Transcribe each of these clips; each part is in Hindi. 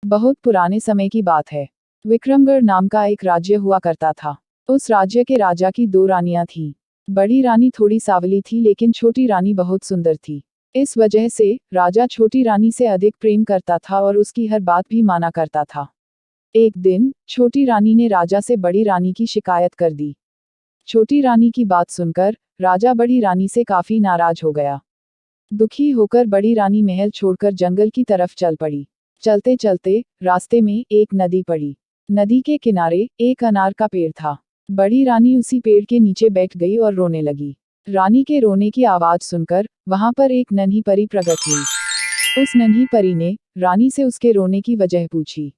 बहुत पुराने समय की बात है। विक्रमगढ़ नाम का एक राज्य हुआ करता था। उस राज्य के राजा की दो रानियां थीं। बड़ी रानी थोड़ी सावली थी लेकिन छोटी रानी बहुत सुंदर थी। इस वजह से राजा छोटी रानी से अधिक प्रेम करता था और उसकी हर बात भी माना करता था। एक दिन छोटी रानी ने राजा से बड़ी रानी की शिकायत कर दी। छोटी रानी की बात सुनकर राजा बड़ी रानी से काफी नाराज हो गया। दुखी होकर बड़ी रानी महल छोड़कर जंगल की तरफ चल पड़ी। चलते चलते रास्ते में एक नदी पड़ी। नदी के किनारे एक अनार का पेड़ था। बड़ी रानी उसी पेड़ के नीचे बैठ गई और रोने लगी। रानी के रोने की आवाज सुनकर वहां पर एक नन्ही परी प्रकट हुई। उस नन्ही परी ने रानी से उसके रोने की वजह पूछी।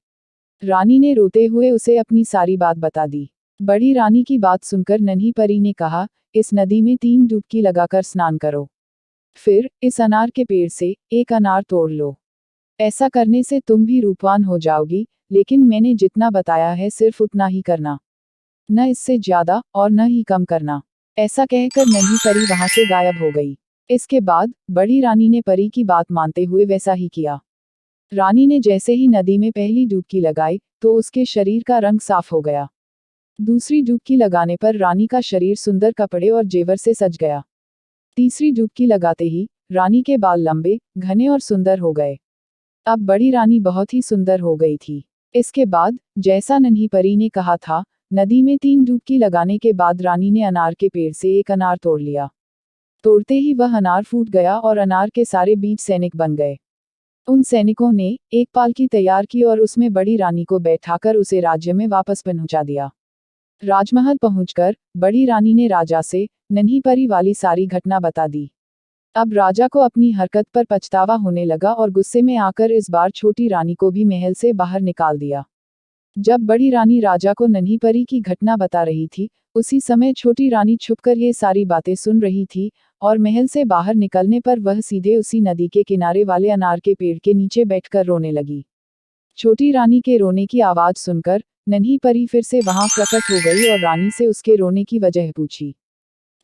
रानी ने रोते हुए उसे अपनी सारी बात बता दी। बड़ी रानी की बात सुनकर नन्ही परी ने कहा, इस नदी में 3 डुबकी लगाकर स्नान करो। फिर इस अनार के पेड़ से एक अनार तोड़ लो। ऐसा करने से तुम भी रूपवान हो जाओगी, लेकिन मैंने जितना बताया है सिर्फ उतना ही करना, न इससे ज्यादा और न ही कम करना। ऐसा कहकर नन्ही परी वहां से गायब हो गई। इसके बाद बड़ी रानी ने परी की बात मानते हुए वैसा ही किया। रानी ने जैसे ही नदी में पहली डुबकी लगाई तो उसके शरीर का रंग साफ हो गया। दूसरी डुबकी लगाने पर रानी का शरीर सुंदर कपड़े और जेवर से सज गया। तीसरी डुबकी लगाते ही रानी के बाल लंबे, घने और सुंदर हो गए। अब बड़ी रानी बहुत ही सुंदर हो गई थी। इसके बाद जैसा नन्ही परी ने कहा था, नदी में 3 डुबकी लगाने के बाद रानी ने अनार के पेड़ से एक अनार तोड़ लिया। तोड़ते ही वह अनार फूट गया और अनार के सारे बीज सैनिक बन गए। उन सैनिकों ने एक पालकी तैयार की और उसमें बड़ी रानी को बैठाकर उसे राज्य में वापस पहुंचा दिया। राजमहल पहुंचकर बड़ी रानी ने राजा से नन्ही परी वाली सारी घटना बता दी। अब राजा को अपनी हरकत पर पछतावा होने लगा और गुस्से में आकर इस बार छोटी रानी को भी महल से बाहर निकाल दिया। जब बड़ी रानी राजा को नन्ही परी की घटना बता रही थी, उसी समय छोटी रानी छुपकर ये सारी बातें सुन रही थी और महल से बाहर निकलने पर वह सीधे उसी नदी के किनारे वाले अनार के पेड़ के नीचे बैठकर रोने लगी। छोटी रानी के रोने की आवाज सुनकर नन्ही परी फिर से वहां प्रकट हो गई और रानी से उसके रोने की वजह पूछी।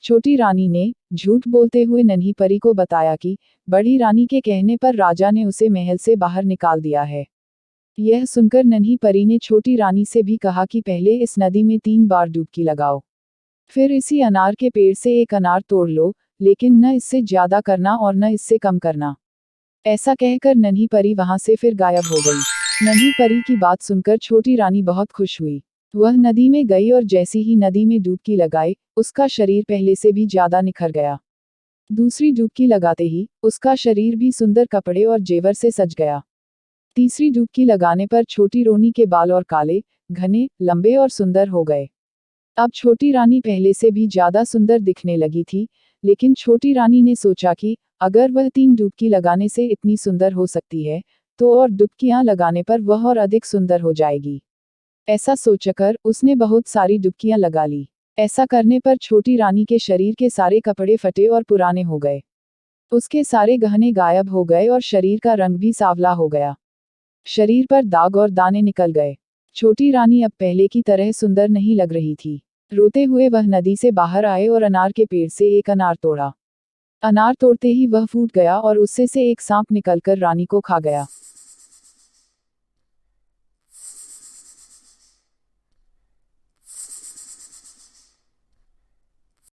छोटी रानी ने झूठ बोलते हुए नन्ही परी को बताया कि बड़ी रानी के कहने पर राजा ने उसे महल से बाहर निकाल दिया है। यह सुनकर नन्ही परी ने छोटी रानी से भी कहा कि पहले इस नदी में 3 बार डुबकी लगाओ, फिर इसी अनार के पेड़ से एक अनार तोड़ लो, लेकिन न इससे ज्यादा करना और न इससे कम करना। ऐसा कहकर नन्ही परी वहां से फिर गायब हो गई। नन्ही परी की बात सुनकर छोटी रानी बहुत खुश हुई। वह नदी में गई और जैसी ही नदी में डुबकी लगाई, उसका शरीर पहले से भी ज्यादा निखर गया। दूसरी डुबकी लगाते ही उसका शरीर भी सुंदर कपड़े और जेवर से सज गया। तीसरी डुबकी लगाने पर छोटी रानी के बाल और काले, घने, लंबे और सुंदर हो गए। अब छोटी रानी पहले से भी ज्यादा सुंदर दिखने लगी थी, लेकिन छोटी रानी ने सोचा कि अगर वह 3 डुबकी लगाने से इतनी सुंदर हो सकती है, तो और डुबकियां लगाने पर वह और अधिक सुंदर हो जाएगी। ऐसा सोचकर उसने बहुत सारी डुबकियां लगा ली। ऐसा करने पर छोटी रानी के शरीर के सारे कपड़े फटे और पुराने हो गए। उसके सारे गहने गायब हो गए और शरीर का रंग भी सांवला हो गया। शरीर पर दाग और दाने निकल गए। छोटी रानी अब पहले की तरह सुंदर नहीं लग रही थी। रोते हुए वह नदी से बाहर आए और अनार के पेड़ से एक अनार तोड़ा। अनार तोड़ते ही वह फूट गया और उससे से एक सांप निकलकर रानी को खा गया।